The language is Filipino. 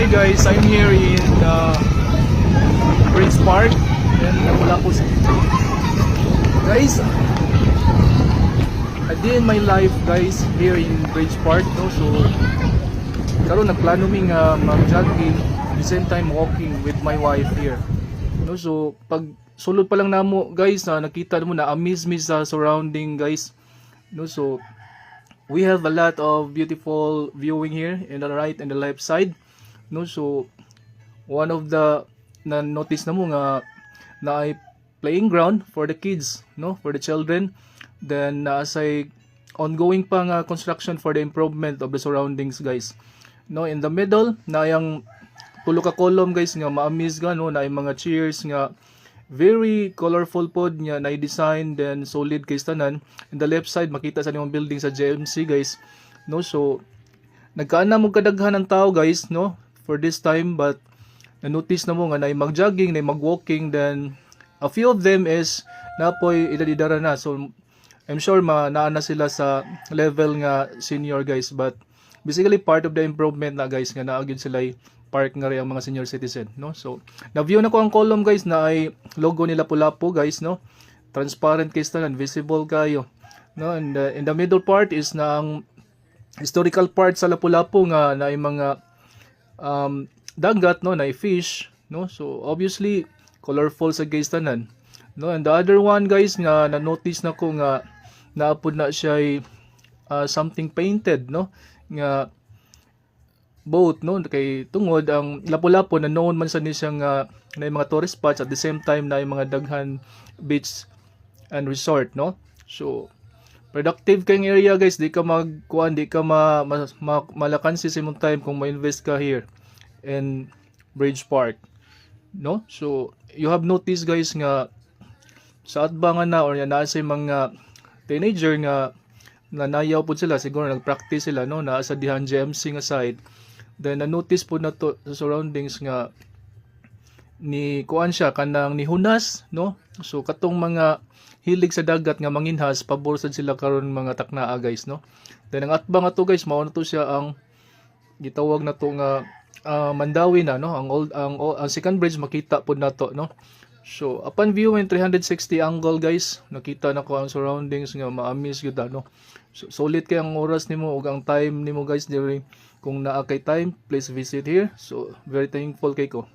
Hi guys, I'm here in Bridge Park in Lapu-Lapu City. Guys, a day in my life guys here in Bridge Park, no? So karon nagplano mi nga mag-jogging at the same time walking with my wife here. No, so pag sulod pa lang namo guys, nakita mo na amaze me sa surrounding guys. No, so we have a lot of beautiful viewing here in the right and the left side. No, so one of the na notice na mo nga na ay playing ground for the kids, no, for the children. Then say ongoing pa nga construction for the improvement of the surroundings guys. No, in the middle na yang tulo ka column guys nga ma-amaze ka, no, na ay mga chairs nga very colorful pod nga na design, then solid kay tanan. In the left side makita sa nimong building sa JMC guys, no. So nagkaana mo kadaghan ng tao guys, no, for this time, but na-notice na mo nga na mag-jogging, na mag-walking, then a few of them is napoy edad-edara na. So I'm sure naana sila sa level nga senior guys, but basically part of the improvement na guys nga naagid sila park nga rin ang mga senior citizen, no. So na-view na ko ang column guys na ay logo nila Lapu-Lapu guys, no, transparent case na visible kayo, no. And in the middle part is na ang historical part sa Lapu-Lapu nga na ay mga dagat, no, na fish, no. So obviously colorful sa guys tanan, no. And the other one guys nga na notice na ko nga naapod na siya something painted, no, nga boat, no, kay tungod ang Lapu-Lapu na known man sa ni siya nga na mga tourist spots, at the same time na mga daghan beach and resort, no. So productive kayong area guys, di ka magkuan, di ka malakansi sa imong time kung ma-invest ka here in Bridge Park, no. So you have noticed guys nga sa atbangan na or naa sa mga teenager nga nayaw po sila, siguro nagpractice sila, no, naa sa dihan GMC nga side. Then na-notice po na to sa surroundings nga ni kuan siya kanang ni Hunas, no. So katong mga hilig sa dagat nga manginhas, pabor sad sila karon mga taknaa guys, no. Then ang atbang ato guys, mao na to siya ang gitawag na to nga Mandawi na, no. Ang second bridge makita pod nato, no. So upon viewing 360 angle guys, nakita na ko ang surroundings nga ma-amaze gyud, no. So solid kay ang oras nimo ug ang time nimo guys during kung naa kay time, please visit here. So very thankful kay ko.